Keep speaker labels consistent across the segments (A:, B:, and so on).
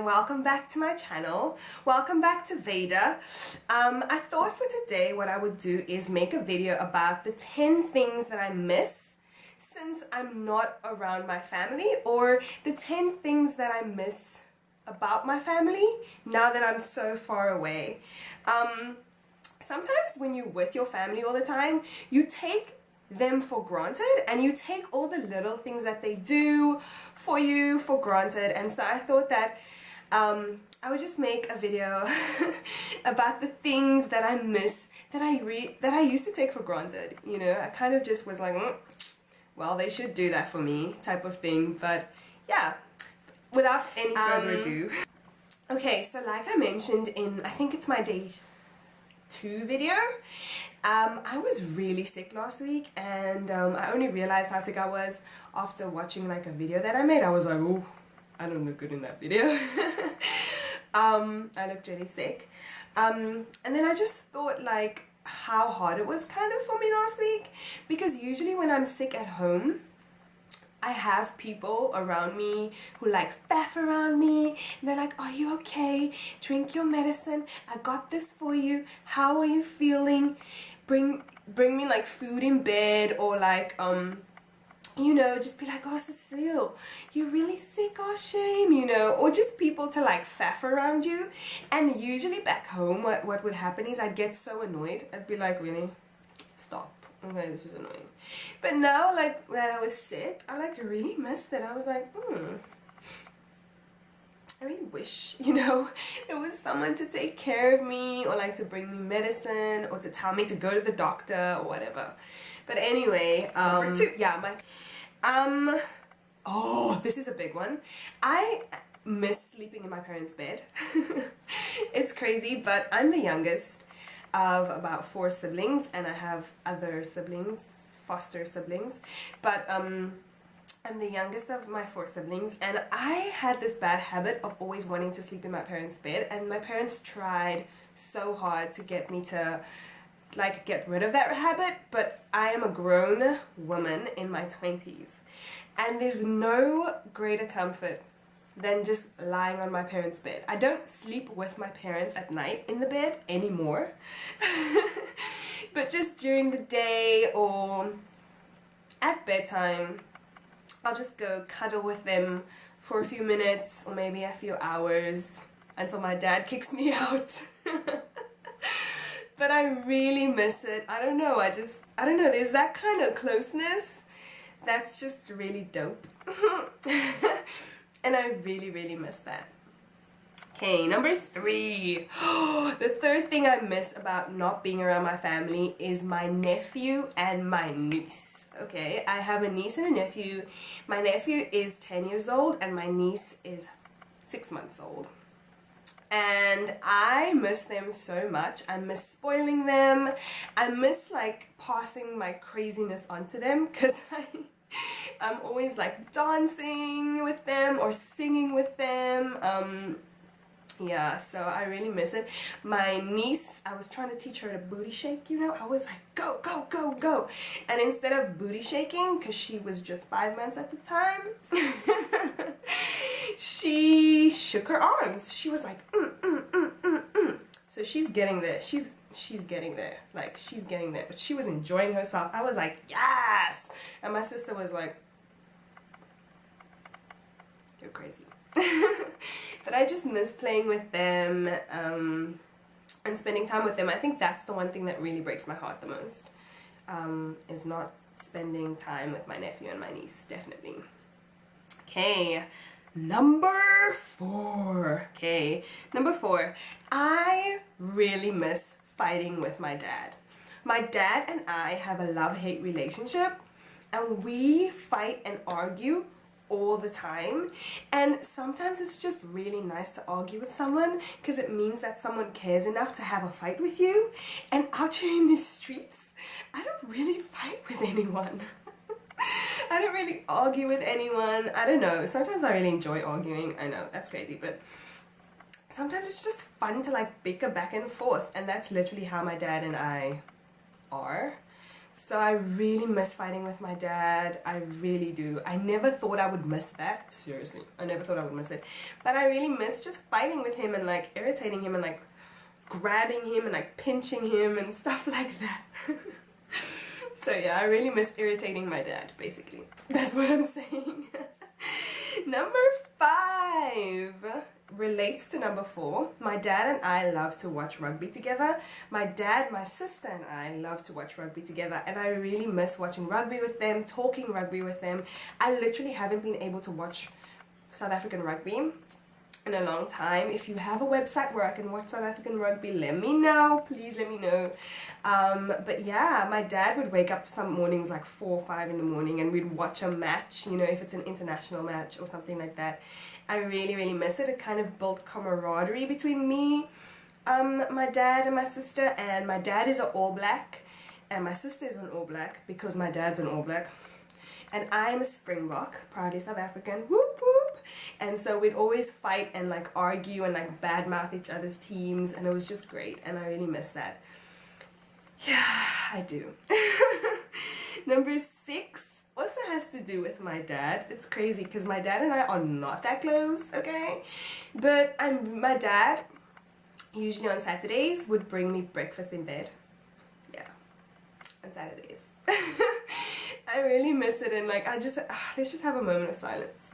A: welcome back to my channel. Welcome back to Veda. I thought for today what I would do is make a video about the 10 things that I miss since I'm not around my family, or the 10 things that I miss about my family now that I'm so far away. Sometimes when you're with your family all the time, you take them for granted and you take all the little things that they do for you for granted. And so I thought that I would just make a video about the things that I miss that I used to take for granted. You know, I kind of just was like, well, they should do that for me type of thing. But yeah, without any further ado. Okay, so like I mentioned in, I think it's my day 2 video, I was really sick last week, and I only realized how sick I was after watching like a video that I made. I was like, oh, I don't look good in that video. I looked really sick, and then I just thought like how hard it was kind of for me last week, because usually when I'm sick at home, I have people around me who like faff around me, and they're like, are you okay? Drink your medicine. I got this for you. How are you feeling? Bring me like food in bed, or like you know, just be like, oh Cecile, you're really sick, oh shame, you know, or just people to like faff around you. And usually back home what would happen is I'd get so annoyed. I'd be like, really? Stop. Okay, this is annoying. But now, like, when I was sick, I like really missed it. I was like, I really wish, you know, there was someone to take care of me, or like to bring me medicine, or to tell me to go to the doctor, or whatever. But anyway, number 2, yeah, oh, this is a big one. I miss sleeping in my parents' bed. It's crazy, but I'm the youngest of about 4 siblings, and I have other siblings, foster siblings, but I'm the youngest of my 4 siblings, and I had this bad habit of always wanting to sleep in my parents' bed, and my parents tried so hard to get me to like get rid of that habit, but I am a grown woman in my 20s, and there's no greater comfort than just lying on my parents' bed. I don't sleep with my parents at night in the bed anymore, but just during the day or at bedtime, I'll just go cuddle with them for a few minutes or maybe a few hours until my dad kicks me out. But I really miss it. I don't know, I don't know, there's that kind of closeness that's just really dope. And I really, really miss that. Okay, number 3. The third thing I miss about not being around my family is my nephew and my niece. Okay, I have a niece and a nephew. My nephew is 10 years old and my niece is 6 months old. And I miss them so much. I miss spoiling them. I miss like passing my craziness onto them, because I'm always like dancing with them or singing with them. Yeah, so I really miss it. My niece, I was trying to teach her to booty shake, you know. I was like, go, go, go, go. And instead of booty shaking, because she was just 5 months at the time, she shook her arms. She was like, So she's getting there. She's getting there. Like, she's getting there. But she was enjoying herself. I was like, yes! And my sister was like, you're crazy. But I just miss playing with them and spending time with them. I think that's the one thing that really breaks my heart the most, is not spending time with my nephew and my niece, definitely. Okay, number 4. Okay, number 4. I really miss fighting with my dad. My dad and I have a love-hate relationship, and we fight and argue all the time, and sometimes it's just really nice to argue with someone, because it means that someone cares enough to have a fight with you. And out here in the streets, I don't really fight with anyone. I don't really argue with anyone. I don't know, sometimes I really enjoy arguing. I know, that's crazy, but sometimes it's just fun to like bicker back and forth, and that's literally how my dad and I are. So I really miss fighting with my dad. I really do. I never thought I would miss that. Seriously, I never thought I would miss it. But I really miss just fighting with him and like irritating him and like grabbing him and like pinching him and stuff like that. So yeah, I really miss irritating my dad, basically. That's what I'm saying. Number 5 relates to number 4. My dad and I love to watch rugby together. My dad, my sister and I love to watch rugby together, and I really miss watching rugby with them, talking rugby with them. I literally haven't been able to watch South African rugby in a long time. If you have a website where I can watch South African rugby, let me know. Please let me know. But yeah, my dad would wake up some mornings like 4 or 5 in the morning and we'd watch a match, you know, if it's an international match or something like that. I really, really miss it. It kind of built camaraderie between me, my dad and my sister, and my dad is an All Black and my sister is an All Black because my dad's an All Black. And I'm a Springbok, proudly South African, whoop whoop. And so we'd always fight and like argue and like badmouth each other's teams, and it was just great, and I really miss that. Yeah, I do. Number 6 also has to do with my dad. It's crazy because my dad and I are not that close, okay? But my dad, usually on Saturdays, would bring me breakfast in bed. Yeah, on Saturdays. I really miss it, and like let's just have a moment of silence.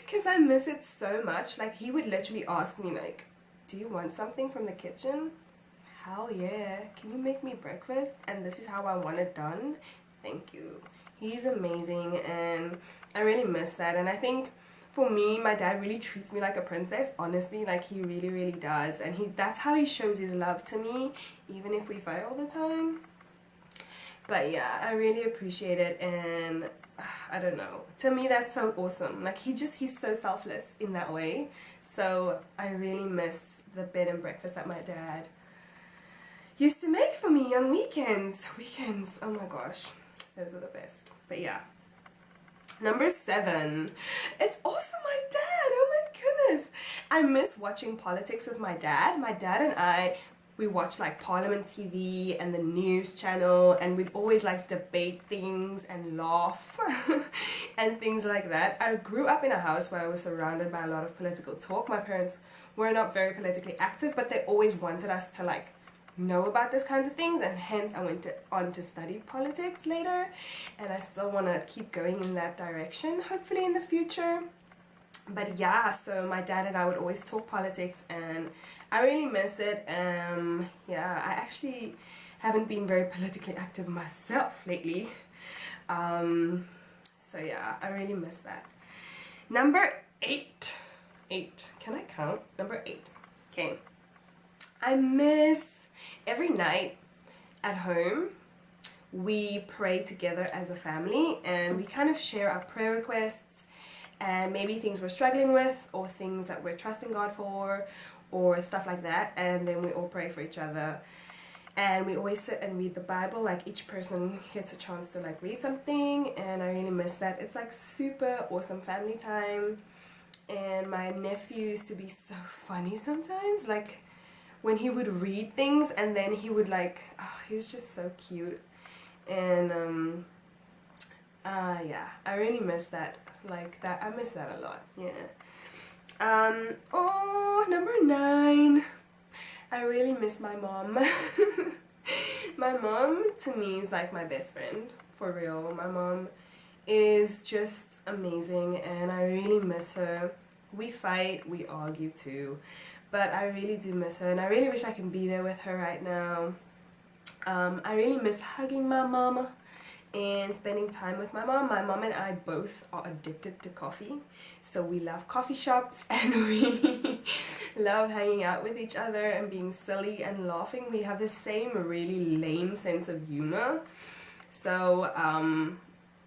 A: Because I miss it so much. Like, he would literally ask me like, do you want something from the kitchen? Hell yeah. Can you make me breakfast? And this is how I want it done. Thank you. He's amazing, and I really miss that. And I think for me, my dad really treats me like a princess, honestly. Like, he really, really does. And that's how he shows his love to me, even if we fight all the time. But yeah, I really appreciate it, and I don't know. To me, that's so awesome. Like, he's so selfless in that way. So I really miss the bed and breakfast that my dad used to make for me on weekends. Oh my gosh, those were the best. But yeah. Number 7. It's also my dad. Oh my goodness. I miss watching politics with my dad. My dad and I, we watch like Parliament TV and the news channel, and we'd always like debate things and laugh and things like that. I grew up in a house where I was surrounded by a lot of political talk. My parents were not very politically active, but they always wanted us to like know about these kinds of things, and hence I went on to study politics later, and I still want to keep going in that direction, hopefully in the future. But yeah, so my dad and I would always talk politics, and I really miss it. Yeah, I actually haven't been very politically active myself lately. So yeah, I really miss that. Number 8. Can I count? Number 8. Okay. I miss every night at home we pray together as a family, and we kind of share our prayer requests and maybe things we're struggling with or things that we're trusting God for or stuff like that, and then we all pray for each other. And we always sit and read the Bible, like each person gets a chance to like read something, and I really miss that. It's like super awesome family time. And my nephew used to be so funny sometimes, like when he would read things and then he would like, he was just so cute. And yeah, I really miss that. Like that, I miss that a lot. Yeah. Oh, number 9. I really miss my mom. My mom to me is like my best friend, for real. My mom is just amazing, and I really miss her. We fight, we argue too, but I really do miss her, and I really wish I can be there with her right now. I really miss hugging my mama and spending time with my mom. My mom and I both are addicted to coffee, so we love coffee shops, and we love hanging out with each other and being silly and laughing. We have the same really lame sense of humor, so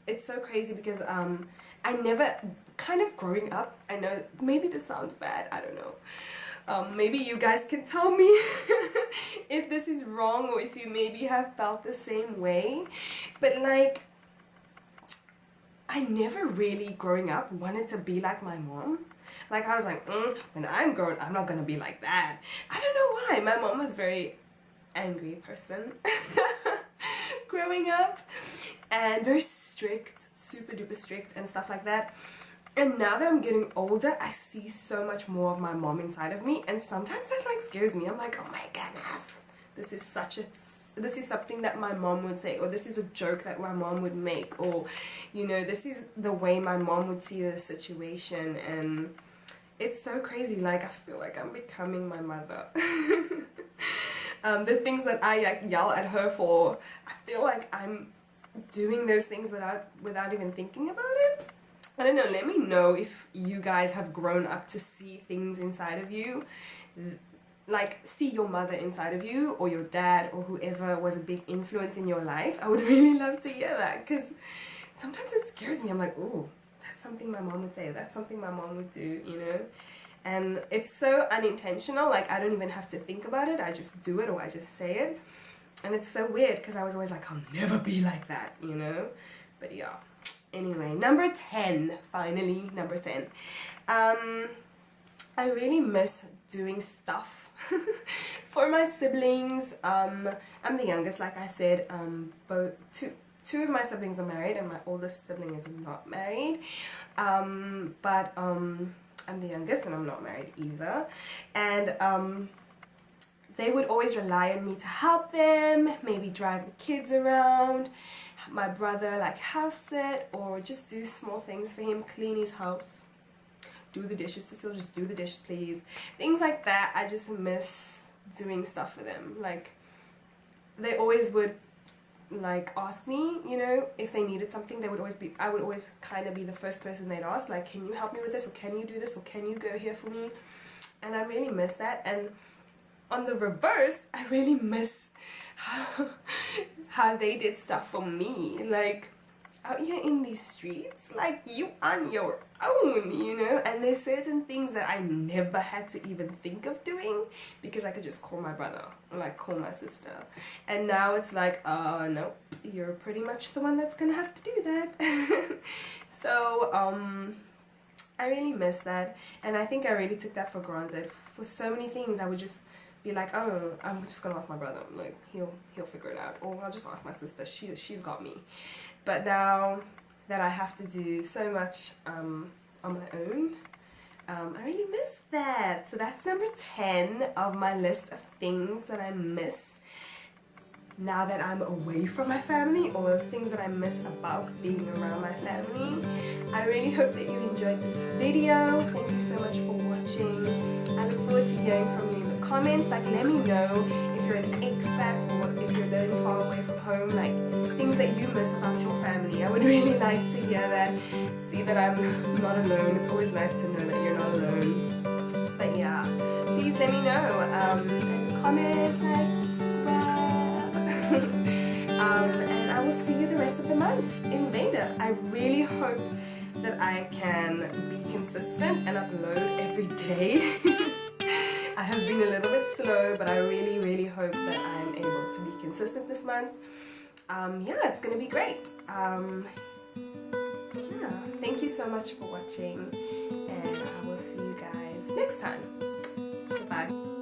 A: it's so crazy because I never, kind of growing up, I know maybe this sounds bad, I don't know. Maybe you guys can tell me if this is wrong, or if you maybe have felt the same way. But like, I never really growing up wanted to be like my mom. Like, I was like, when I'm grown, I'm not gonna be like that. I don't know why. My mom was a very angry person. growing up, and very strict, super duper strict and stuff like that. And now that I'm getting older, I see so much more of my mom inside of me, and sometimes that like scares me. I'm like, oh my goodness, this is something that my mom would say, or this is a joke that my mom would make, or you know, this is the way my mom would see the situation. And it's so crazy. Like, I feel like I'm becoming my mother. The things that I like yell at her for, I feel like I'm doing those things without even thinking about it. I don't know, let me know if you guys have grown up to see things inside of you, like see your mother inside of you, or your dad, or whoever was a big influence in your life. I would really love to hear that, because sometimes it scares me. I'm like, oh, that's something my mom would say, that's something my mom would do, you know? And it's so unintentional, like I don't even have to think about it, I just do it, or I just say it. And it's so weird, because I was always like, I'll never be like that, you know? But yeah. Anyway, number 10, finally, number 10. I really miss doing stuff for my siblings. I'm the youngest, like I said. Two of my siblings are married, and my oldest sibling is not married. But I'm the youngest, and I'm not married either. And they would always rely on me to help them, maybe drive the kids around, my brother like house sit, or just do small things for him, clean his house, do the dishes. Cecile, just do the dishes please, things like that. I just miss doing stuff for them. Like, they always would like ask me, you know, if they needed something. I would always kind of be the first person they'd ask, like, can you help me with this, or can you do this, or can you go here for me? And I really miss that. And on the reverse, I really miss how they did stuff for me. Like, out here in these streets, like, you on your own, you know? And there's certain things that I never had to even think of doing, because I could just call my brother, or like call my sister. And now it's like, no, you're pretty much the one that's gonna have to do that. So, I really miss that. And I think I really took that for granted. For so many things, I would just be like, oh, I'm just gonna ask my brother, like he'll figure it out, or I'll just ask my sister, she's got me. But now that I have to do so much on my own, I really miss that. So that's number 10 of my list of things that I miss now that I'm away from my family, or things that I miss about being around my family. I really hope that you enjoyed this video. Thank you so much for watching. I look forward to hearing from you in the comments. Like, let me know if you're an expat, or if you're living far away from home, like things that you miss about your family. I would really like to hear that, see that I'm not alone. It's always nice to know that you're not alone. But yeah, please let me know, and comment, like, subscribe. And I will see you the rest of the month in VEDA. I really hope that I can be consistent and upload every day. I have been a little bit slow, but I really hope that I'm able to be consistent this month. Yeah, it's gonna be great. Yeah, thank you so much for watching, and I will see you guys next time. Goodbye.